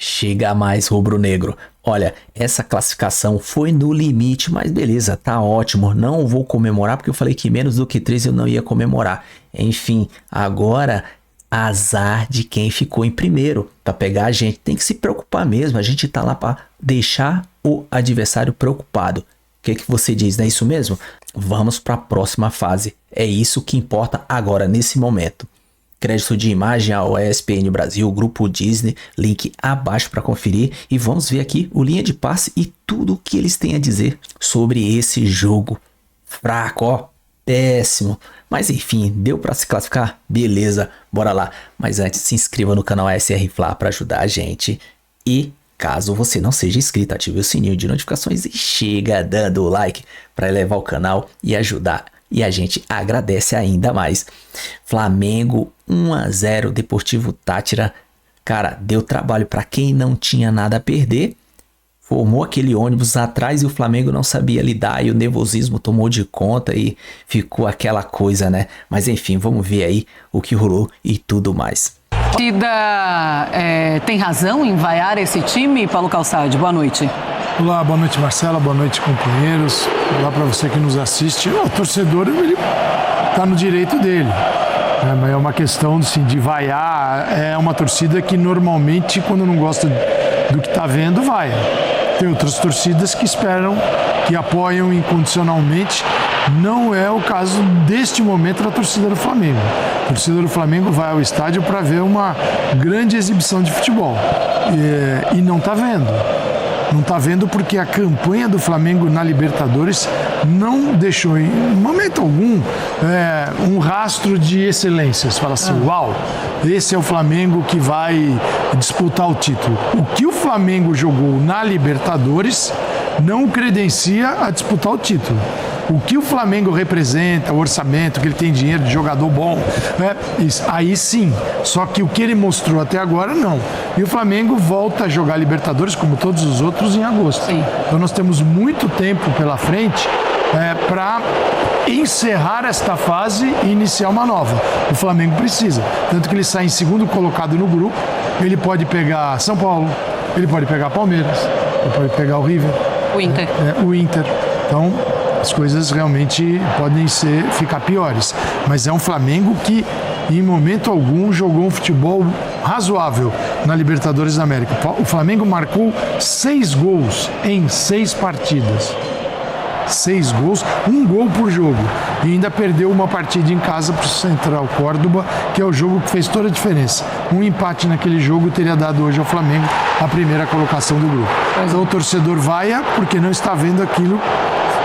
Chega mais, rubro-negro. Olha, essa classificação foi no limite, mas beleza, tá ótimo. Não vou comemorar porque eu falei que menos do que 3 eu não ia comemorar. Enfim, agora azar de quem ficou em primeiro. Para pegar a gente, tem que se preocupar mesmo. A gente tá lá para deixar o adversário preocupado. O que você diz, não é isso mesmo? Vamos para a próxima fase. É isso que importa agora, nesse momento. Crédito de imagem ao ESPN Brasil, Grupo Disney, link abaixo para conferir. E vamos ver aqui o linha de passe e tudo o que eles têm a dizer sobre esse jogo. Fraco, ó, péssimo. Mas enfim, deu para se classificar? Beleza, bora lá. Mas antes, se inscreva no canal ASR Fla para ajudar a gente. E caso você não seja inscrito, ative o sininho de notificações e chega dando o like para elevar o canal e ajudar. E a gente agradece ainda mais. Flamengo 1-0, Deportivo Táchira. Cara, deu trabalho para quem não tinha nada a perder. Formou aquele ônibus atrás e o Flamengo não sabia lidar. E o nervosismo tomou de conta e ficou aquela coisa, né? Mas enfim, vamos ver aí o que rolou e tudo mais. A torcida tem razão em vaiar esse time, Paulo Calçade? Boa noite. Olá, boa noite, Marcela, boa noite, companheiros. Olá para você que nos assiste. O torcedor, ele está no direito dele. Mas é uma questão assim, de vaiar. É uma torcida que normalmente, quando não gosta do que está vendo, vaia. Tem outras torcidas que esperam, que apoiam incondicionalmente. Não é o caso deste momento da torcida do Flamengo. A torcida do Flamengo vai ao estádio para ver uma grande exibição de futebol. E não está vendo. Não está vendo porque a campanha do Flamengo na Libertadores não deixou em momento algum um rastro de excelência. Você fala assim, uau, esse é o Flamengo que vai disputar o título. O que o Flamengo jogou na Libertadores não credencia a disputar o título. O que o Flamengo representa, o orçamento, que ele tem dinheiro de jogador bom, aí sim. Só que o que ele mostrou até agora, não. E o Flamengo volta a jogar Libertadores, como todos os outros, em agosto. Sim. Então nós temos muito tempo pela frente para encerrar esta fase e iniciar uma nova. O Flamengo precisa. Tanto que ele sai em segundo colocado no grupo, ele pode pegar São Paulo, ele pode pegar Palmeiras, ele pode pegar o River. O Inter. Então, as coisas realmente podem ficar piores. Mas é um Flamengo que, em momento algum, jogou um futebol razoável na Libertadores da América. O Flamengo marcou 6 gols em 6 partidas. 6 gols, 1 gol por jogo. E ainda perdeu uma partida em casa para o Central Córdoba, que é o jogo que fez toda a diferença. Um empate naquele jogo teria dado hoje ao Flamengo a primeira colocação do grupo. Então o torcedor vaia porque não está vendo aquilo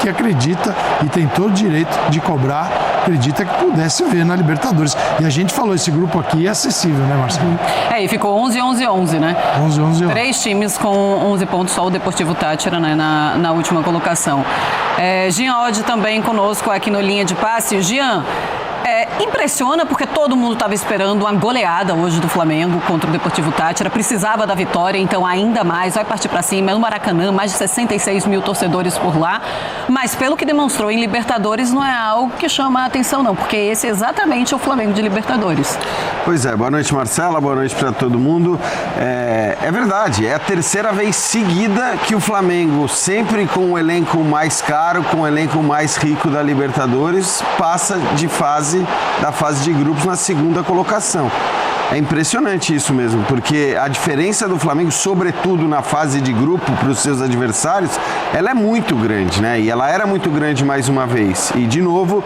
que acredita e tem todo o direito de cobrar, acredita que pudesse ver na Libertadores. E a gente falou, esse grupo aqui é acessível, né, Marcelo? E ficou 11-11-11, né? 11-11-11. 3 times com 11 pontos, só o Deportivo Táchira, né, na última colocação. Jean Oddi também conosco aqui no Linha de Passe. Jean, impressiona porque todo mundo estava esperando uma goleada hoje do Flamengo contra o Deportivo Táchira, precisava da vitória, então ainda mais, vai partir para cima, é no Maracanã, mais de 66 mil torcedores por lá, mas pelo que demonstrou em Libertadores não é algo que chama a atenção não, porque esse é exatamente o Flamengo de Libertadores. Pois é, boa noite Marcela, boa noite para todo mundo. É verdade, é a terceira vez seguida que o Flamengo, sempre com o elenco mais caro, com o elenco mais rico da Libertadores, passa da fase de grupos na segunda colocação. É impressionante isso mesmo, porque a diferença do Flamengo, sobretudo na fase de grupo para os seus adversários, ela é muito grande, né? E ela era muito grande mais uma vez. E, de novo,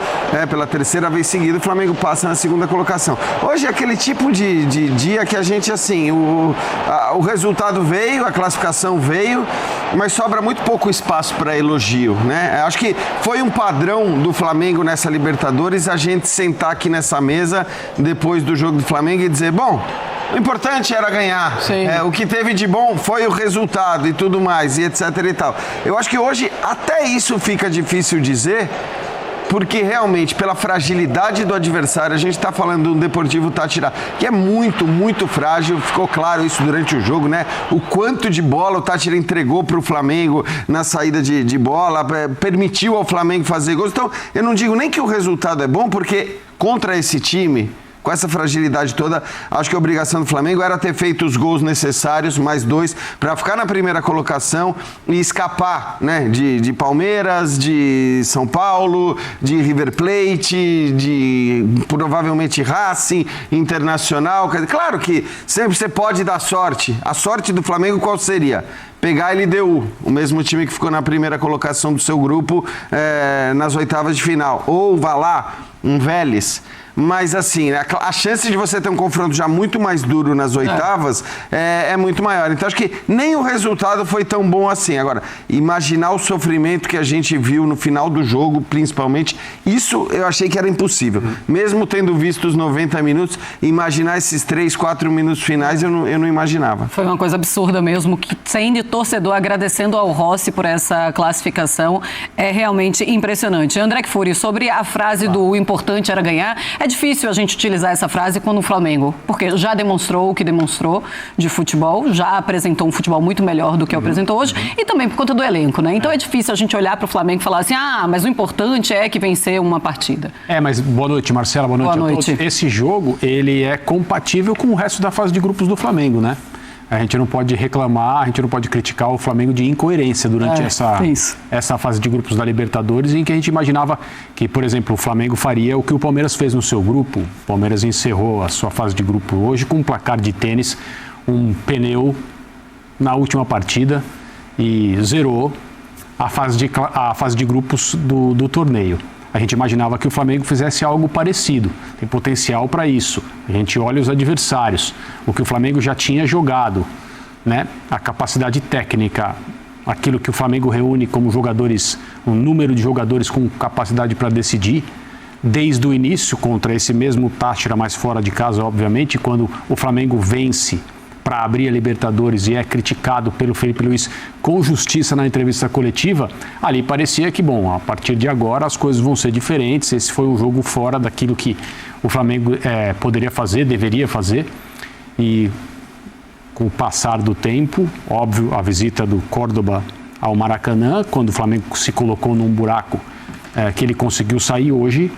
pela terceira vez seguida, o Flamengo passa na segunda colocação. Hoje é aquele tipo de dia que a gente, assim, o resultado veio, a classificação veio, mas sobra muito pouco espaço para elogio, né? Acho que foi um padrão do Flamengo nessa Libertadores a gente sentar aqui nessa mesa depois do jogo do Flamengo e dizer, bom, o importante era ganhar. O que teve de bom foi o resultado e tudo mais, e etc e tal. Eu acho que hoje até isso fica difícil dizer, porque realmente, pela fragilidade do adversário, a gente está falando do Deportivo Táchira, que é muito, muito frágil, ficou claro isso durante o jogo, né? O quanto de bola o Táchira entregou para o Flamengo na saída de bola, permitiu ao Flamengo fazer gols. Então, eu não digo nem que o resultado é bom, porque contra esse time, com essa fragilidade toda, acho que a obrigação do Flamengo era ter feito os gols necessários, mais 2, para ficar na primeira colocação e escapar, né, de Palmeiras, de São Paulo, de River Plate, de provavelmente Racing, Internacional. Claro que sempre você pode dar sorte. A sorte do Flamengo qual seria? Pegar a LDU, o mesmo time que ficou na primeira colocação do seu grupo nas oitavas de final. Ou vá lá, um Vélez. Mas assim, a chance de você ter um confronto já muito mais duro nas oitavas é muito maior. Então acho que nem o resultado foi tão bom assim. Agora, imaginar o sofrimento que a gente viu no final do jogo, principalmente, isso eu achei que era impossível. Mesmo tendo visto os 90 minutos, imaginar esses 3, 4 minutos finais eu não imaginava. Foi uma coisa absurda mesmo, que sem de torcedor agradecendo ao Rossi por essa classificação, é realmente impressionante. André Kfouri, sobre a frase do "o importante era ganhar", é difícil a gente utilizar essa frase quando o Flamengo, porque já demonstrou o que demonstrou de futebol, já apresentou um futebol muito melhor do que apresentou hoje, e também por conta do elenco, né? Então é difícil a gente olhar para o Flamengo e falar assim, mas o importante é que vencer uma partida. Mas boa noite, Marcela, boa noite a todos. Esse jogo, ele é compatível com o resto da fase de grupos do Flamengo, né? A gente não pode reclamar, a gente não pode criticar o Flamengo de incoerência durante essa fase de grupos da Libertadores, em que a gente imaginava que, por exemplo, o Flamengo faria o que o Palmeiras fez no seu grupo. O Palmeiras encerrou a sua fase de grupo hoje com um placar de tênis, um pneu na última partida e zerou a fase de grupos do torneio. A gente imaginava que o Flamengo fizesse algo parecido, tem potencial para isso. A gente olha os adversários, o que o Flamengo já tinha jogado, né? A capacidade técnica, aquilo que o Flamengo reúne como jogadores, um número de jogadores com capacidade para decidir, desde o início contra esse mesmo Táchira, mais fora de casa, obviamente, quando o Flamengo vence para abrir a Libertadores e é criticado pelo Felipe Luiz com justiça na entrevista coletiva, ali parecia que, bom, a partir de agora as coisas vão ser diferentes, esse foi um jogo fora daquilo que o Flamengo poderia fazer, deveria fazer, e com o passar do tempo, óbvio, a visita do Córdoba ao Maracanã, quando o Flamengo se colocou num buraco que ele conseguiu sair hoje,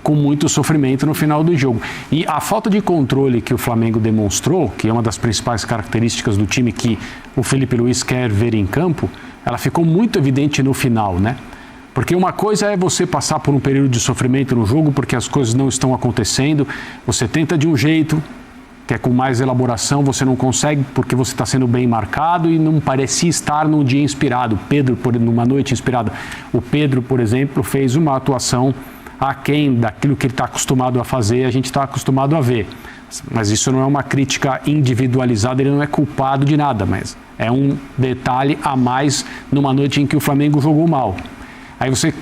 com muito sofrimento no final do jogo. E a falta de controle que o Flamengo demonstrou, que é uma das principais características do time que o Felipe Luiz quer ver em campo, ela ficou muito evidente no final, né? Porque uma coisa é você passar por um período de sofrimento no jogo, porque as coisas não estão acontecendo, você tenta de um jeito, que é com mais elaboração, você não consegue porque você está sendo bem marcado e não parecia estar num dia inspirado. Numa noite inspirada. O Pedro, por exemplo, fez uma atuação aquém daquilo que ele está acostumado a fazer, a gente está acostumado a ver. Mas isso não é uma crítica individualizada, ele não é culpado de nada, mas é um detalhe a mais numa noite em que o Flamengo jogou mal. Aí você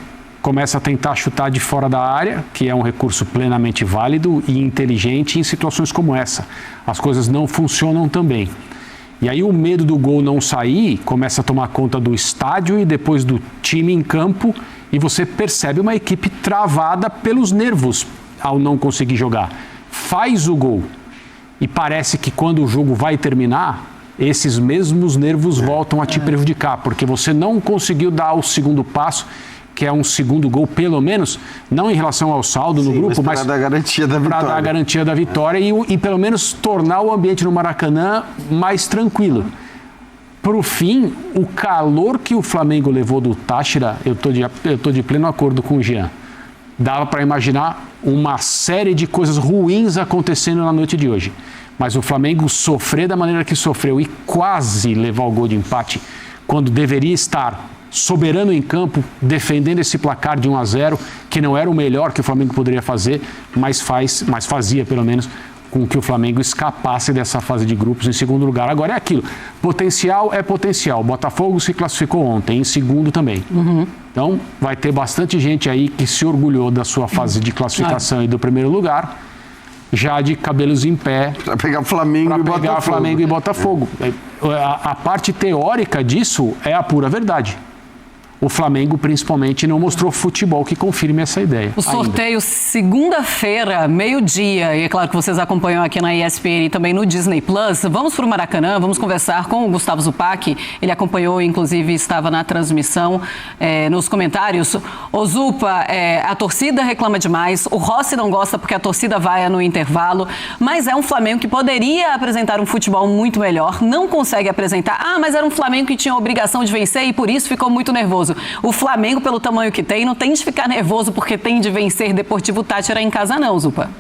começa a tentar chutar de fora da área, que é um recurso plenamente válido e inteligente em situações como essa. As coisas não funcionam tão bem. E aí o medo do gol não sair começa a tomar conta do estádio e depois do time em campo, e você percebe uma equipe travada pelos nervos ao não conseguir jogar. Faz o gol e parece que quando o jogo vai terminar, esses mesmos nervos voltam a te prejudicar, porque você não conseguiu dar o segundo passo, que é um segundo gol, pelo menos, não em relação ao saldo no grupo, mas para dar garantia da vitória. Para dar garantia da vitória e pelo menos tornar o ambiente no Maracanã mais tranquilo. Para o fim, o calor que o Flamengo levou do Táchira, eu tô de pleno acordo com o Jean. Dava para imaginar uma série de coisas ruins acontecendo na noite de hoje. Mas o Flamengo sofrer da maneira que sofreu e quase levar o gol de empate, quando deveria estar soberano em campo, defendendo esse placar de 1-0, que não era o melhor que o Flamengo poderia fazer, mas fazia pelo menos com que o Flamengo escapasse dessa fase de grupos em segundo lugar. Agora é aquilo, potencial é potencial. O Botafogo se classificou ontem, em segundo também. Então vai ter bastante gente aí que se orgulhou da sua fase de classificação e do primeiro lugar, já de cabelos em pé, para pegar Flamengo e Botafogo. A parte teórica disso é a pura verdade. o Flamengo, principalmente, não mostrou futebol que confirme essa ideia. O sorteio segunda-feira, meio-dia, e é claro que vocês acompanham aqui na ESPN e também no Disney Plus. Vamos para o Maracanã, vamos conversar com o Gustavo Zupac. Ele acompanhou, inclusive, estava na transmissão, nos comentários. Ô Zupa, a torcida reclama demais, o Rossi não gosta porque a torcida vai no intervalo, mas é um Flamengo que poderia apresentar um futebol muito melhor, não consegue apresentar. Mas era um Flamengo que tinha a obrigação de vencer e por isso ficou muito nervoso. O Flamengo, pelo tamanho que tem, não tem de ficar nervoso porque tem de vencer Deportivo Táchira em casa não, Zupa.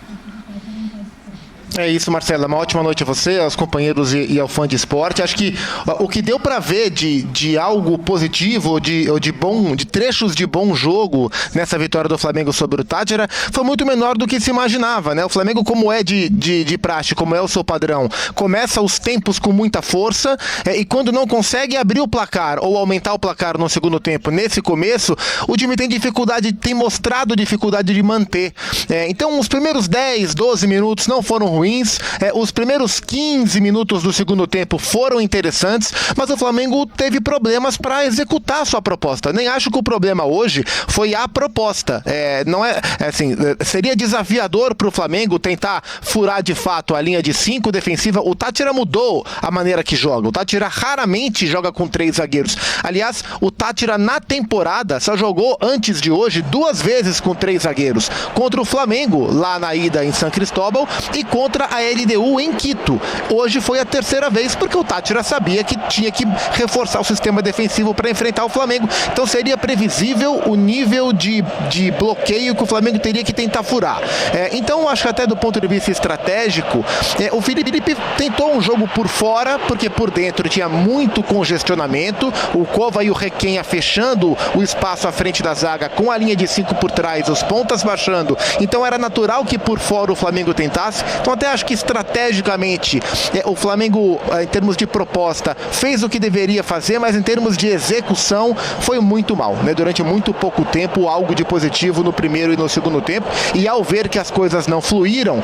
É isso, Marcela. Uma ótima noite a você, aos companheiros e ao fã de esporte. Acho que o que deu para ver de algo positivo, de trechos de bom jogo nessa vitória do Flamengo sobre o Táchira foi muito menor do que se imaginava, né? O Flamengo, como é de praxe, como é o seu padrão, começa os tempos com muita força e quando não consegue abrir o placar ou aumentar o placar no segundo tempo, nesse começo, o time tem mostrado dificuldade de manter. Então, os primeiros 10, 12 minutos não foram ruins. Os primeiros 15 minutos do segundo tempo foram interessantes, mas o Flamengo teve problemas para executar a sua proposta. Nem acho que o problema hoje foi a proposta. Seria desafiador para o Flamengo tentar furar de fato a linha de 5 defensiva. O Táchira mudou a maneira que joga. O Táchira raramente joga com 3 zagueiros. Aliás, o Táchira na temporada só jogou antes de hoje 2 vezes com 3 zagueiros. Contra o Flamengo, lá na ida em São Cristóbal, e contra a LDU em Quito. Hoje foi a 3ª vez, porque o Táchira sabia que tinha que reforçar o sistema defensivo para enfrentar o Flamengo. Então seria previsível o nível de bloqueio que o Flamengo teria que tentar furar. Então acho que até do ponto de vista estratégico, o Felipe tentou um jogo por fora, porque por dentro tinha muito congestionamento, o Cova e o Requenha fechando o espaço à frente da zaga, com a linha de 5 por trás, os pontas baixando. Então era natural que por fora o Flamengo tentasse. Então até acho que estrategicamente o Flamengo, em termos de proposta, fez o que deveria fazer, mas em termos de execução foi muito mal, né? Durante muito pouco tempo, algo de positivo no primeiro e no segundo tempo, e ao ver que as coisas não fluíram,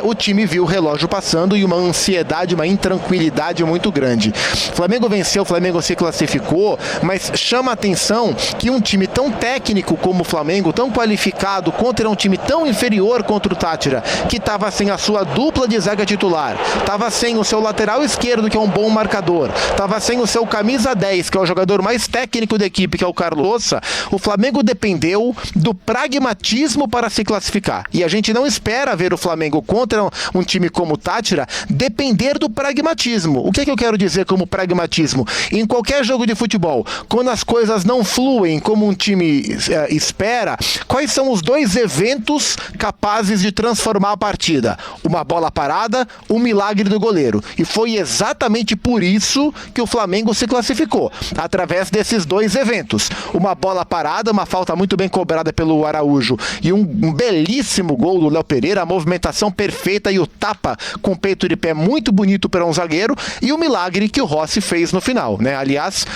o time viu o relógio passando e uma ansiedade, uma intranquilidade muito grande. O Flamengo venceu, o Flamengo se classificou, mas chama a atenção que um time tão técnico como o Flamengo, tão qualificado, contra um time tão inferior contra o Táchira, que estava sem a sua dupla de zaga titular, estava sem o seu lateral esquerdo, que é um bom marcador, estava sem o seu camisa 10, que é o jogador mais técnico da equipe, que é o Carlos. O Flamengo dependeu do pragmatismo para se classificar. E a gente não espera ver o Flamengo contra um time como o Táchira depender do pragmatismo. O que eu quero dizer como pragmatismo? Em qualquer jogo de futebol, quando as coisas não fluem como um time espera, quais são os 2 eventos capazes de transformar a partida? Uma bola parada, um milagre do goleiro. E foi exatamente por isso que o Flamengo se classificou, através desses 2 eventos. Uma bola parada, uma falta muito bem cobrada pelo Araújo e um belíssimo gol do Léo Pereira, a movimentação perfeita e o tapa com peito de pé muito bonito para um zagueiro, e o milagre que o Rossi fez no final, né? Aliás,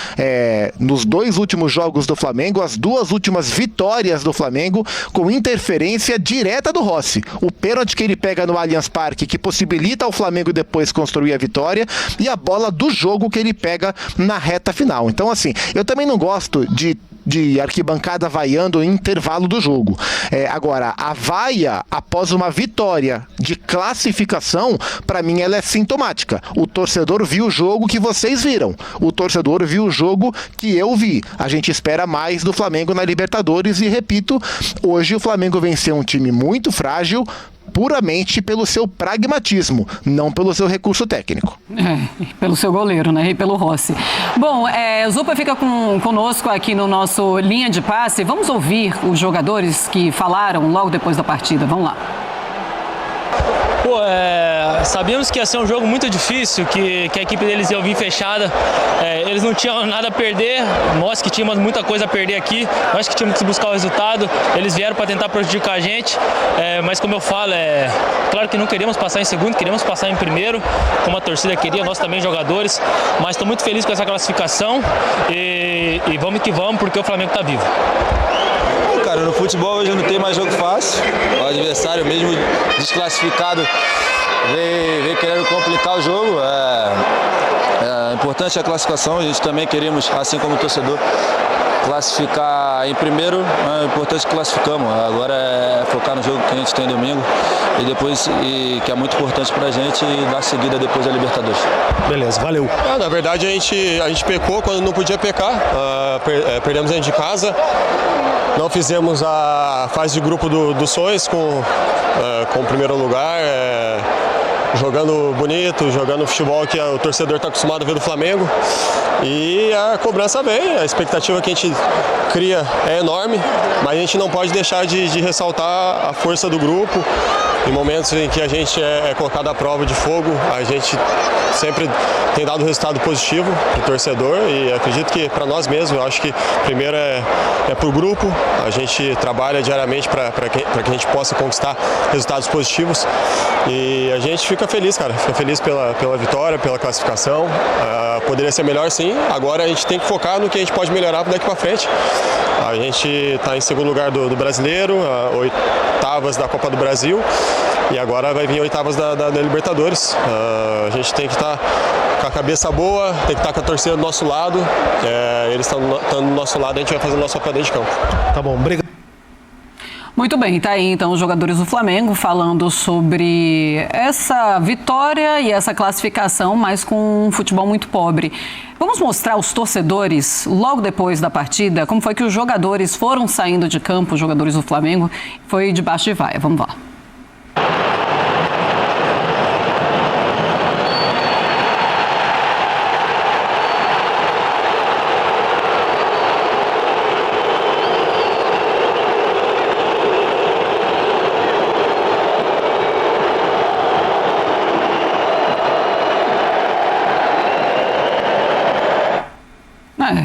nos 2 últimos jogos do Flamengo, as 2 últimas vitórias do Flamengo com interferência direta do Rossi. O pênalti que ele pega no Allianz Parque, que possibilita ao Flamengo depois construir a vitória, e a bola do jogo que ele pega na reta final. Então, assim, eu também não gosto de arquibancada vaiando em intervalo do jogo. Agora, a vaia após uma vitória de classificação, para mim ela é sintomática. O torcedor viu o jogo que vocês viram. O torcedor viu o jogo que eu vi. A gente espera mais do Flamengo na Libertadores e, repito, hoje o Flamengo venceu um time muito frágil, puramente pelo seu pragmatismo, não pelo seu recurso técnico. Pelo seu goleiro, né? E pelo Rossi. Bom, o Zupa fica conosco aqui no nosso Linha de Passe. Vamos ouvir os jogadores que falaram logo depois da partida. Vamos lá. Sabíamos que ia ser um jogo muito difícil, que a equipe deles ia vir fechada, eles não tinham nada a perder, nós que tínhamos muita coisa a perder aqui, nós que tínhamos que buscar o resultado, eles vieram para tentar prejudicar a gente, mas como eu falo, claro que não queríamos passar em segundo, queríamos passar em primeiro, como a torcida queria, nós também jogadores, mas estou muito feliz com essa classificação e vamos que vamos, porque o Flamengo está vivo. Cara, no futebol hoje não tem mais jogo fácil, o adversário mesmo desclassificado vem querendo complicar o jogo, é importante a classificação, a gente também queremos, assim como o torcedor, classificar em primeiro, é importante que classificamos. Agora é focar no jogo que a gente tem domingo e depois, que é muito importante pra gente, e dar seguida depois da Libertadores. Beleza, valeu. Na verdade, a gente pecou quando não podia pecar. Perdemos dentro de casa. Não fizemos a fase de grupo dos sonhos com o primeiro lugar. Jogando bonito, jogando futebol que o torcedor está acostumado a ver do Flamengo. E a cobrança vem, a expectativa que a gente cria é enorme, mas a gente não pode deixar de ressaltar a força do grupo. Em momentos em que a gente é colocado à prova de fogo, a gente sempre tem dado resultado positivo para o torcedor e acredito que para nós mesmos, eu acho que primeiro é para o grupo, a gente trabalha diariamente para que a gente possa conquistar resultados positivos e a gente fica feliz, cara, fica feliz pela vitória, pela classificação. Poderia ser melhor sim, agora a gente tem que focar no que a gente pode melhorar daqui para frente. A gente está em segundo lugar do Brasileiro, oitavas da Copa do Brasil e agora vai vir oitavas da Libertadores. A gente tem que estar com a cabeça boa, tem que estar com a torcida do nosso lado. Eles estão do nosso lado, a gente vai fazer o nosso papel dentro de campo. Tá bom, obrigado. Muito bem, tá aí então os jogadores do Flamengo falando sobre essa vitória e essa classificação, mas com um futebol muito pobre. Vamos mostrar aos torcedores, logo depois da partida, como foi que os jogadores foram saindo de campo, os jogadores do Flamengo, foi debaixo de vaia. Vamos lá.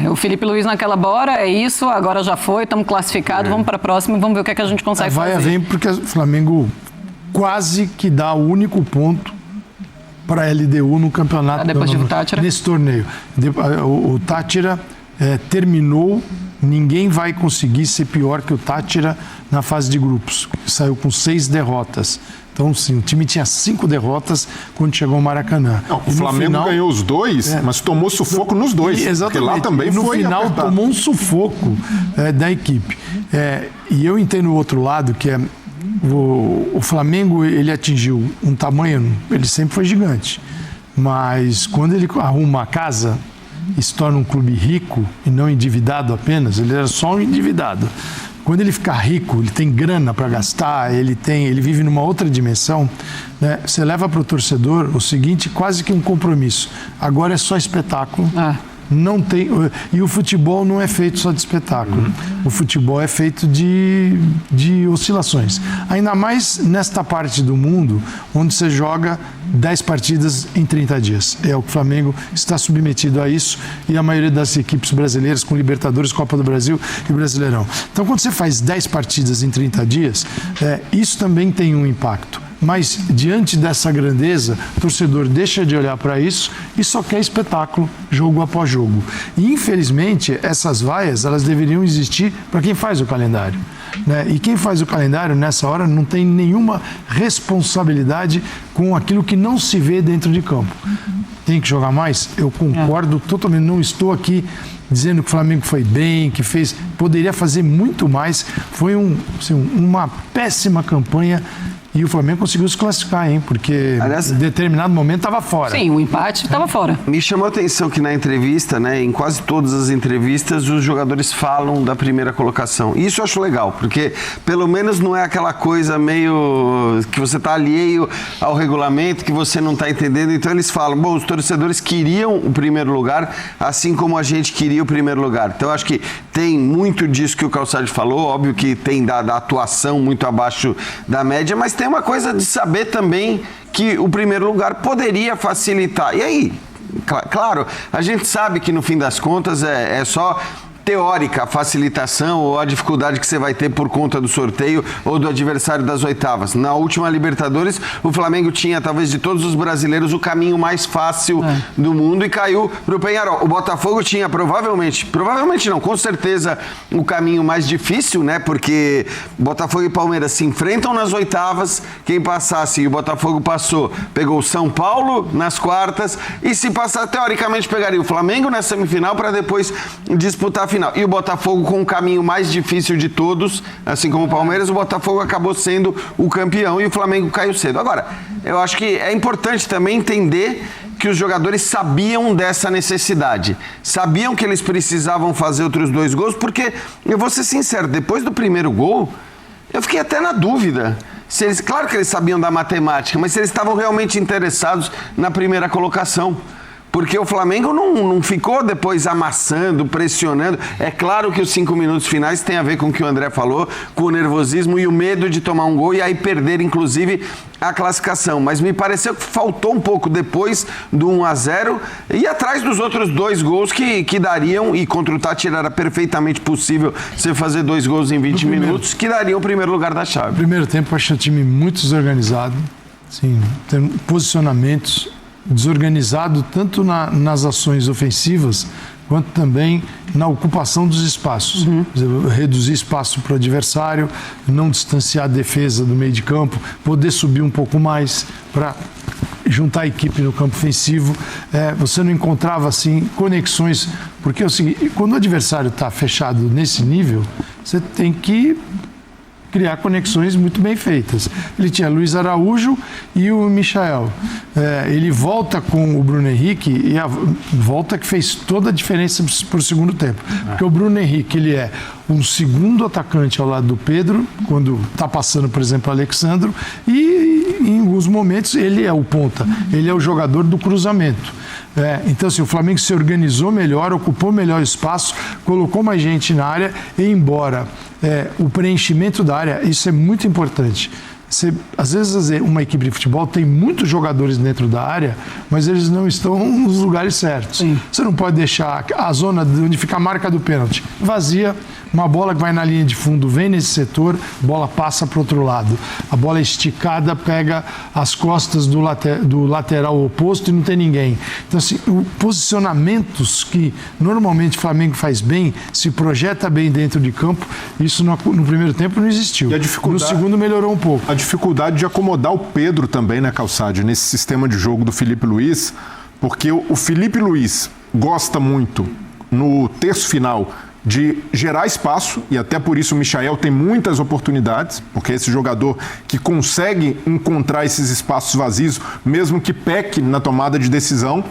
O Felipe Luiz naquela bora, é isso, agora já foi, estamos classificados, vamos para a próxima e vamos ver o que, é que a gente consegue fazer. Vai vem porque o Flamengo quase que dá o único ponto para a LDU no campeonato nesse torneio. O Táchira terminou, ninguém vai conseguir ser pior que o Táchira na fase de grupos, saiu com 6 derrotas. Então, sim, o time tinha 5 derrotas quando chegou ao Maracanã. Não, o Flamengo ganhou os 2, mas tomou sufoco nos 2. Exatamente. Porque lá também no foi final apertado. Tomou um sufoco da equipe. E eu entendo o outro lado, que é o Flamengo, ele atingiu um tamanho, ele sempre foi gigante. Mas quando ele arruma a casa e se torna um clube rico e não endividado apenas, ele era só um endividado. Quando ele ficar rico, ele tem grana para gastar, ele vive numa outra dimensão, né? Você leva para o torcedor o seguinte, quase que um compromisso. Agora é só espetáculo. Não tem, e o futebol não é feito só de espetáculo. O futebol é feito de oscilações. Ainda mais nesta parte do mundo, onde você joga 10 partidas em 30 dias. É o que o Flamengo está submetido a isso e a maioria das equipes brasileiras com Libertadores, Copa do Brasil e Brasileirão. Então, quando você faz 10 partidas em 30 dias, isso também tem um impacto. Mas, diante dessa grandeza, o torcedor deixa de olhar para isso e só quer espetáculo, jogo após jogo. E, infelizmente, essas vaias, elas deveriam existir para quem faz o calendário. Né? E quem faz o calendário, nessa hora, não tem nenhuma responsabilidade com aquilo que não se vê dentro de campo. Tem que jogar mais? Eu concordo totalmente, não estou aqui dizendo que o Flamengo foi bem, que poderia fazer muito mais. Foi uma péssima campanha. E o Flamengo conseguiu se classificar, hein? Porque em determinado momento estava fora. Sim, o empate estava fora. Me chamou a atenção que na entrevista, né, em quase todas as entrevistas, os jogadores falam da primeira colocação. Isso eu acho legal, porque pelo menos não é aquela coisa meio que você está alheio ao regulamento, que você não está entendendo. Então eles falam, bom, os torcedores queriam o primeiro lugar, assim como a gente queria o primeiro lugar. Então eu acho que tem muito disso que o Calçade falou, óbvio que tem da atuação muito abaixo da média, mas tem uma coisa de saber também que o primeiro lugar poderia facilitar. E aí, claro, a gente sabe que no fim das contas é só teórica a facilitação ou a dificuldade que você vai ter por conta do sorteio ou do adversário das oitavas. Na última Libertadores, o Flamengo tinha, talvez de todos os brasileiros, o caminho mais fácil do mundo e caiu pro Peñarol. O Botafogo tinha provavelmente não, com certeza, o caminho mais difícil, né? Porque Botafogo e Palmeiras se enfrentam nas oitavas, quem passasse, e o Botafogo passou, pegou o São Paulo nas quartas e se passar, teoricamente, pegaria o Flamengo na semifinal para depois disputar a final. E o Botafogo com o caminho mais difícil de todos, assim como o Palmeiras, o Botafogo acabou sendo o campeão e o Flamengo caiu cedo. Agora, eu acho que é importante também entender que os jogadores sabiam dessa necessidade, sabiam que eles precisavam fazer outros 2 gols, porque, eu vou ser sincero, depois do primeiro gol, eu fiquei até na dúvida. Claro que eles sabiam da matemática, mas se eles estavam realmente interessados na primeira colocação. Porque o Flamengo não ficou depois amassando, pressionando. É claro que os 5 minutos finais tem a ver com o que o André falou, com o nervosismo e o medo de tomar um gol e aí perder, inclusive, a classificação. Mas me pareceu que faltou um pouco depois do 1-0 e atrás dos outros 2 gols que dariam, e contra o Táchira era perfeitamente possível você fazer 2 gols em 20 minutos, que dariam o primeiro lugar da chave. No primeiro tempo, eu achei o time muito desorganizado, assim, tem posicionamentos desorganizado tanto nas ações ofensivas quanto também na ocupação dos espaços. Reduzir espaço para o adversário, não distanciar a defesa do meio de campo, poder subir um pouco mais para juntar a equipe no campo ofensivo. Você não encontrava assim conexões, porque é o seguinte, quando o adversário está fechado nesse nível, você tem que criar conexões muito bem feitas. Ele tinha Luiz Araújo e o Michael. Ele volta com o Bruno Henrique e a volta que fez toda a diferença para o segundo tempo. Porque o Bruno Henrique, ele é um segundo atacante ao lado do Pedro, quando está passando, por exemplo, o Alexandro, e em alguns momentos ele é o ponta, ele é o jogador do cruzamento. Então, assim, o Flamengo se organizou melhor, ocupou melhor espaço, colocou mais gente na área, e embora o preenchimento da área, isso é muito importante. Às vezes, uma equipe de futebol tem muitos jogadores dentro da área, mas eles não estão nos lugares certos. Sim. Você não pode deixar a zona onde fica a marca do pênalti vazia, uma bola que vai na linha de fundo vem nesse setor, a bola passa para o outro lado. A bola esticada pega as costas do lateral oposto e não tem ninguém. Então, assim, posicionamentos que normalmente o Flamengo faz bem, se projeta bem dentro de campo, isso no primeiro tempo não existiu. E a dificuldade, no segundo melhorou um pouco. A dificuldade de acomodar o Pedro também, né, Calçade, nesse sistema de jogo do Felipe Luiz, porque o Felipe Luiz gosta muito, no terço final, de gerar espaço, e até por isso o Michael tem muitas oportunidades, porque é esse jogador que consegue encontrar esses espaços vazios, mesmo que peque na tomada de decisão.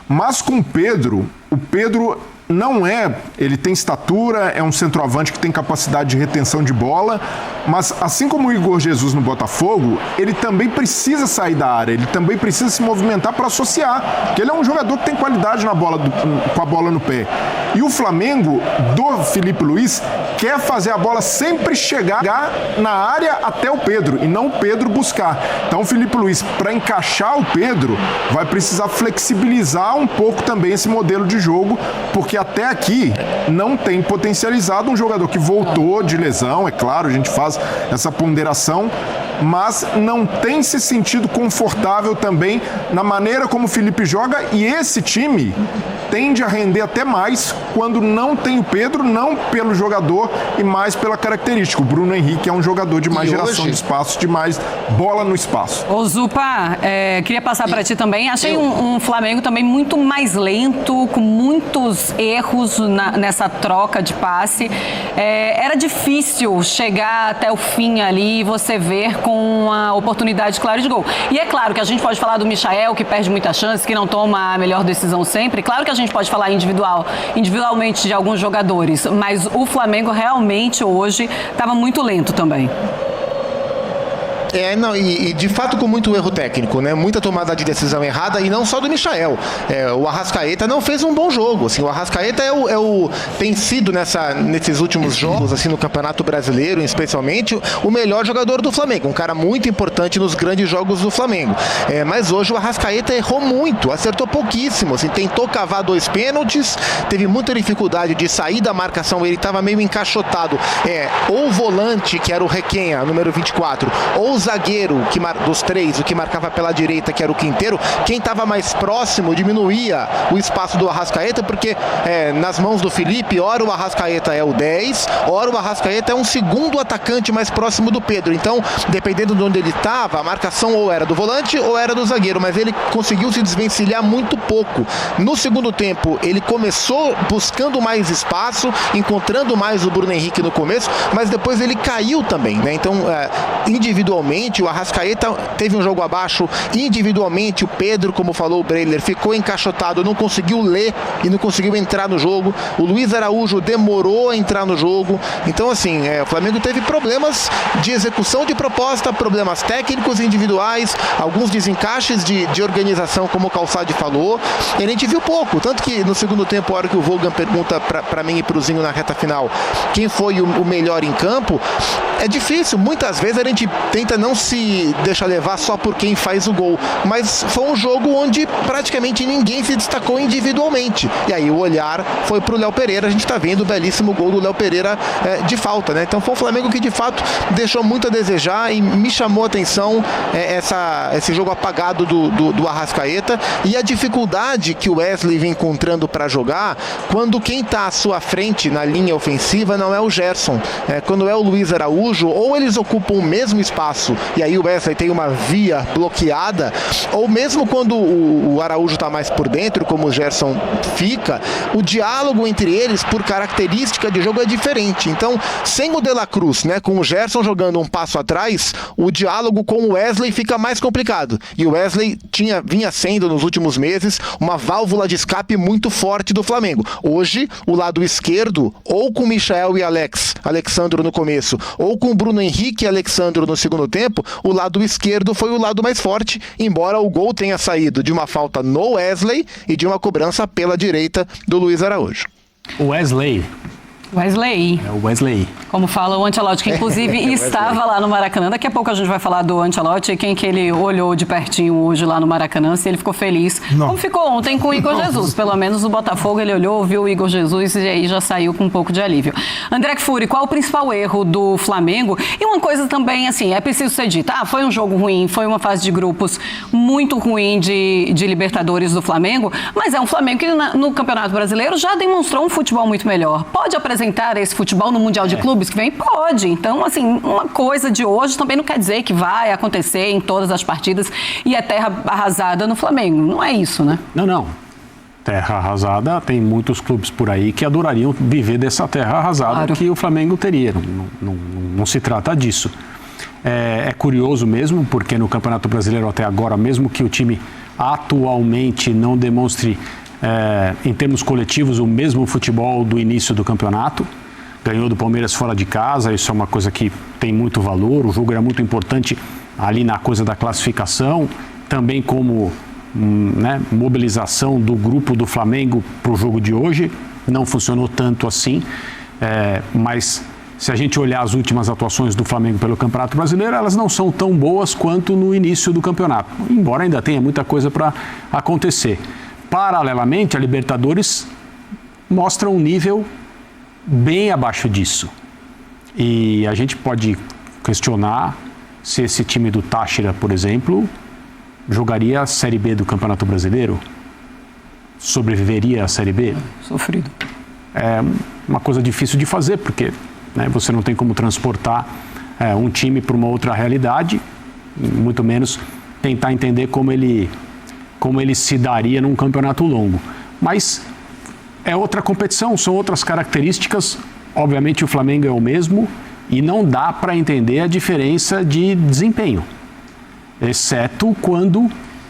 Mas com o Pedro não ele tem estatura, é um centroavante que tem capacidade de retenção de bola, mas assim como o Igor Jesus no Botafogo, ele também precisa sair da área, ele também precisa se movimentar para associar, porque ele é um jogador que tem qualidade na bola, com a bola no pé. E o Flamengo, do Felipe Luiz, quer fazer a bola sempre chegar na área até o Pedro, e não o Pedro buscar. Então o Felipe Luiz, para encaixar o Pedro, vai precisar flexibilizar um pouco também esse modelo de jogo, porque até aqui não tem potencializado um jogador que voltou de lesão, é claro, a gente faz essa ponderação, mas não tem se sentido confortável também na maneira como o Felipe joga, e esse time tende a render até mais quando não tem o Pedro, não pelo jogador e mais pela característica. O Bruno Henrique é um jogador de mais geração de espaço, de mais bola no espaço. Ô Zupa, queria passar para ti também. Achei um Flamengo também muito mais lento, com muitos erros nessa troca de passe. Era difícil chegar até o fim ali e você ver com a oportunidade clara de gol. E é claro que a gente pode falar do Michael, que perde muita chance, que não toma a melhor decisão sempre. Claro que a gente pode falar individualmente de alguns jogadores, mas o Flamengo realmente hoje estava muito lento também. E de fato com muito erro técnico, né? Muita tomada de decisão errada, e não só do Michael. O Arrascaeta não fez um bom jogo. Assim, o Arrascaeta tem sido nesses últimos jogos, assim, no Campeonato Brasileiro, especialmente, o melhor jogador do Flamengo. Um cara muito importante nos grandes jogos do Flamengo. Mas hoje o Arrascaeta errou muito, acertou pouquíssimo. Assim, tentou cavar 2 pênaltis, teve muita dificuldade de sair da marcação, ele estava meio encaixotado. Ou o volante, que era o Requenha, número 24, ou o zagueiro, dos três, o que marcava pela direita, que era o Quinteiro, quem estava mais próximo diminuía o espaço do Arrascaeta, porque nas mãos do Felipe, ora o Arrascaeta é o 10, ora o Arrascaeta é um segundo atacante mais próximo do Pedro. Então, dependendo de onde ele estava, a marcação ou era do volante ou era do zagueiro, mas ele conseguiu se desvencilhar muito pouco. No segundo tempo, ele começou buscando mais espaço, encontrando mais o Bruno Henrique no começo, mas depois ele caiu também, né? Então, individualmente, o Arrascaeta teve um jogo abaixo, individualmente o Pedro, como falou o Breiler, ficou encaixotado, não conseguiu ler e não conseguiu entrar no jogo. O Luiz Araújo demorou a entrar no jogo. Então, assim, o Flamengo teve problemas de execução de proposta, problemas técnicos individuais, alguns desencaixes de organização, como o Calçade falou, e a gente viu pouco, tanto que no segundo tempo, a hora que o Vogan pergunta para mim e pro Zinho na reta final quem foi o melhor em campo, é difícil, muitas vezes a gente tenta não se deixar levar só por quem faz o gol, mas foi um jogo onde praticamente ninguém se destacou individualmente, e aí o olhar foi pro Léo Pereira. A gente tá vendo o belíssimo gol do Léo Pereira de falta, né? Então foi um Flamengo que de fato deixou muito a desejar, e me chamou a atenção esse jogo apagado do Arrascaeta, e a dificuldade que o Wesley vem encontrando para jogar quando quem tá à sua frente na linha ofensiva não é o Gerson, quando é o Luiz Araújo, ou eles ocupam o mesmo espaço e aí o Wesley tem uma via bloqueada, ou mesmo quando o Araújo tá mais por dentro, como o Gerson fica, o diálogo entre eles por característica de jogo é diferente. Então, sem o De La Cruz, né, com o Gerson jogando um passo atrás, o diálogo com o Wesley fica mais complicado, e o Wesley vinha sendo nos últimos meses uma válvula de escape muito forte do Flamengo. Hoje, o lado esquerdo, ou com Michael e Alexandro no começo, ou com Bruno Henrique e Alexandro no segundo tempo, o lado esquerdo foi o lado mais forte, embora o gol tenha saído de uma falta no Wesley e de uma cobrança pela direita do Luiz Araújo. Wesley. É o Wesley. Como fala o Ancelotti, que inclusive estava lá no Maracanã. Daqui a pouco a gente vai falar do Ancelotti, quem que ele olhou de pertinho hoje lá no Maracanã, se ele ficou feliz. Não. Como ficou ontem com o Igor Jesus. Pelo menos no Botafogo ele olhou, viu o Igor Jesus e aí já saiu com um pouco de alívio. André Kfouri, qual o principal erro do Flamengo? E uma coisa também, assim, é preciso ser dita. Foi um jogo ruim, foi uma fase de grupos muito ruim de Libertadores do Flamengo, mas é um Flamengo que no Campeonato Brasileiro já demonstrou um futebol muito melhor. Pode apresentar esse futebol no Mundial de Clubes que vem? Pode. Então, assim, uma coisa de hoje também não quer dizer que vai acontecer em todas as partidas e é terra arrasada no Flamengo. Não é isso, né? Não. Terra arrasada, tem muitos clubes por aí que adorariam viver dessa terra arrasada, claro, que o Flamengo teria. Não se trata disso. É curioso mesmo, porque no Campeonato Brasileiro até agora, mesmo que o time atualmente não demonstre em termos coletivos o mesmo futebol do início do campeonato, ganhou do Palmeiras fora de casa, isso é uma coisa que tem muito valor, o jogo era muito importante ali na coisa da classificação, também como mobilização do grupo do Flamengo para o jogo de hoje, não funcionou tanto assim, mas se a gente olhar as últimas atuações do Flamengo pelo Campeonato Brasileiro, elas não são tão boas quanto no início do campeonato, embora ainda tenha muita coisa para acontecer. Paralelamente, a Libertadores mostra um nível bem abaixo disso. E a gente pode questionar se esse time do Táchira, por exemplo, jogaria a Série B do Campeonato Brasileiro? Sobreviveria à Série B? Sofrido. É uma coisa difícil de fazer, porque você não tem como transportar um time para uma outra realidade, muito menos tentar entender como ele se daria num campeonato longo. Mas é outra competição, são outras características. Obviamente o Flamengo é o mesmo e não dá para entender a diferença de desempenho, exceto quando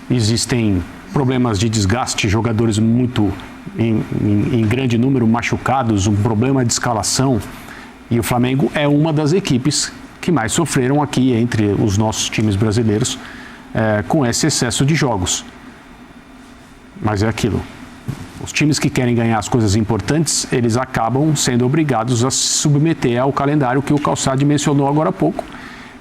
existem problemas de desgaste, jogadores muito em grande número machucados, um problema de escalação, e o Flamengo é uma das equipes que mais sofreram aqui entre os nossos times brasileiros com esse excesso de jogos. Mas é aquilo. Os times que querem ganhar as coisas importantes, eles acabam sendo obrigados a se submeter ao calendário que o Calçade mencionou agora há pouco.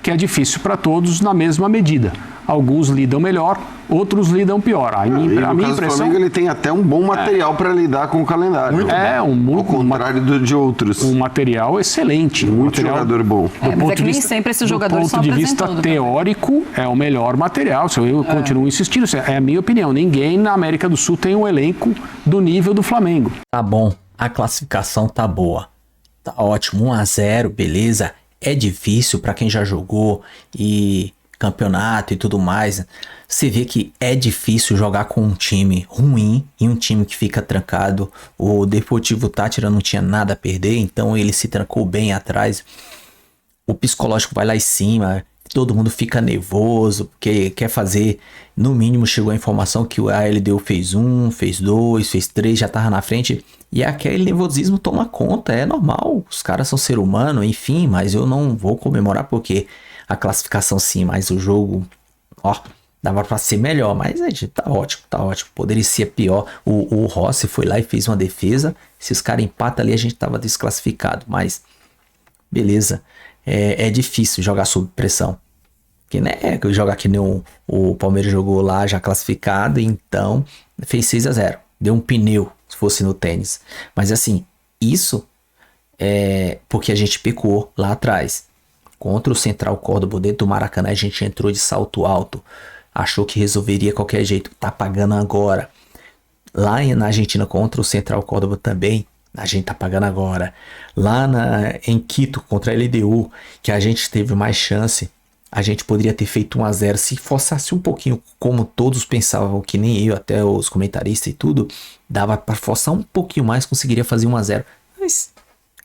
que é difícil para todos na mesma medida. Alguns lidam melhor, outros lidam pior. A minha impressão... O Flamengo ele tem até um bom material para lidar com o calendário. Ao contrário de outros. Um material excelente. Muito jogador bom. Mas é que nem sempre esses jogadores são apresentados. Do ponto de vista teórico, é o melhor material. Eu continuo insistindo, é a minha opinião. Ninguém na América do Sul tem um elenco do nível do Flamengo. Tá bom, a classificação tá boa. Tá ótimo, 1-0, beleza. É difícil para quem já jogou e campeonato e tudo mais. Você vê que é difícil jogar com um time ruim e um time que fica trancado. O Deportivo Táchira não tinha nada a perder, então ele se trancou bem atrás. O psicológico vai lá em cima, todo mundo fica nervoso, porque quer fazer, no mínimo chegou a informação que a LDU fez 1, fez 2, fez 3, já tava na frente. E aquele nervosismo toma conta, é normal, os caras são ser humano, enfim, mas eu não vou comemorar porque a classificação sim, mas o jogo, dava pra ser melhor, mas tá ótimo, poderia ser pior. O Rossi foi lá e fez uma defesa, se os caras empatam ali a gente tava desclassificado, mas beleza, é difícil jogar sob pressão, que né, jogar que nem o Palmeiras jogou lá já classificado, então fez 6-0, deu um pneu, se fosse no tênis. Mas assim, isso é porque a gente pecou lá atrás. Contra o Central Córdoba dentro do Maracanã, a gente entrou de salto alto. Achou que resolveria qualquer jeito. Tá pagando agora. Lá na Argentina contra o Central Córdoba também, a gente tá pagando agora. Lá em Quito contra a LDU, que a gente teve mais chance, a gente poderia ter feito 1-0 se forçasse um pouquinho, como todos pensavam, que nem eu, até os comentaristas e tudo, dava para forçar um pouquinho mais, conseguiria fazer 1-0. Mas,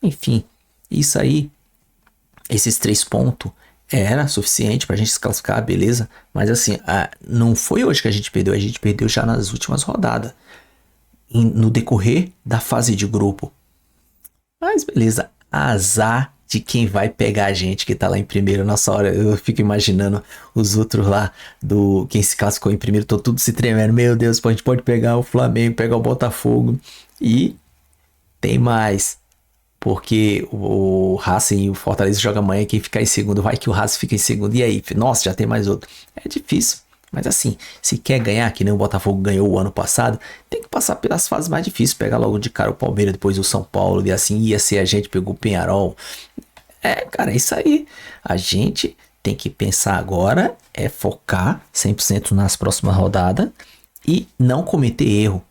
enfim, isso aí, esses 3 pontos era suficiente pra gente se classificar, beleza. Mas assim, não foi hoje que a gente perdeu já nas últimas rodadas, no decorrer da fase de grupo. Mas beleza, azar de quem vai pegar a gente que tá lá em primeiro. Nossa hora, eu fico imaginando os outros lá, quem se classificou em primeiro, tô tudo se tremendo. Meu Deus, a gente pode pegar o Flamengo, pegar o Botafogo. E tem mais, porque o Racing e o Fortaleza jogam amanhã, quem ficar em segundo, vai que o Racing fica em segundo. E aí, nossa, já tem mais outro. É difícil. Mas assim, se quer ganhar, que nem o Botafogo ganhou o ano passado, tem que passar pelas fases mais difíceis. Pegar logo de cara o Palmeiras, depois o São Paulo, e assim ia ser a gente, pegou o Peñarol. Cara, é isso aí. A gente tem que pensar agora, focar 100% nas próximas rodadas e não cometer erro.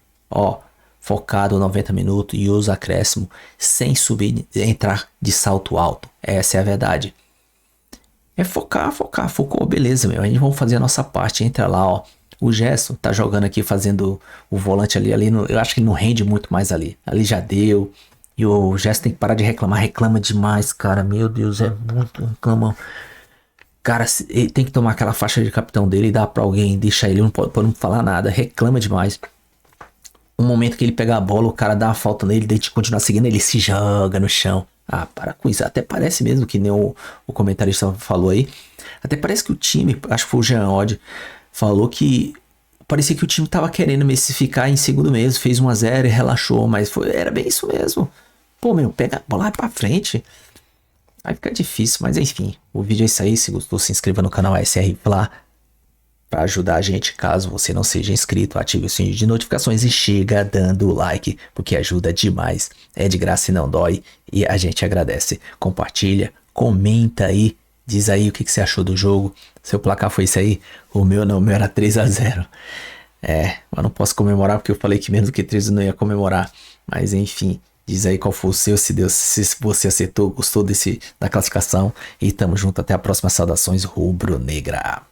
Focado 90 minutos e os acréscimos sem entrar de salto alto. Essa é a verdade. Focou, beleza, meu. A gente vai fazer a nossa parte, entra lá, O Gerson tá jogando aqui, fazendo o volante ali eu acho que ele não rende muito mais ali. Ali já deu. E o Gerson tem que parar de reclamar, reclama demais, cara. Meu Deus, é muito reclamão. Cara, ele tem que tomar aquela faixa de capitão dele e dar pra alguém, deixar ele, não pode não falar nada, reclama demais. Um momento que ele pega a bola, o cara dá uma falta nele, daí de continuar seguindo, ele se joga no chão. Para com isso. Até parece mesmo que nem o comentarista falou aí. Até parece que o time, acho que foi o Jean Odd, falou que parecia que o time tava querendo mesmo ficar em segundo mesmo. Fez 1-0 e relaxou, mas era bem isso mesmo. Pega a bola pra frente. Aí fica difícil, mas enfim. O vídeo é isso aí. Se gostou, se inscreva no canal SR Fla para ajudar a gente. Caso você não seja inscrito, ative o sininho de notificações e chega dando like, porque ajuda demais. É de graça e não dói, e a gente agradece. Compartilha, comenta aí, diz aí o que você achou do jogo. Seu placar foi isso aí? O meu não, o meu era 3-0. Mas não posso comemorar porque eu falei que menos do que 3 eu não ia comemorar. Mas enfim, diz aí qual foi o seu, se você acertou, gostou da classificação. E tamo junto, até a próxima. Saudações rubro-negra.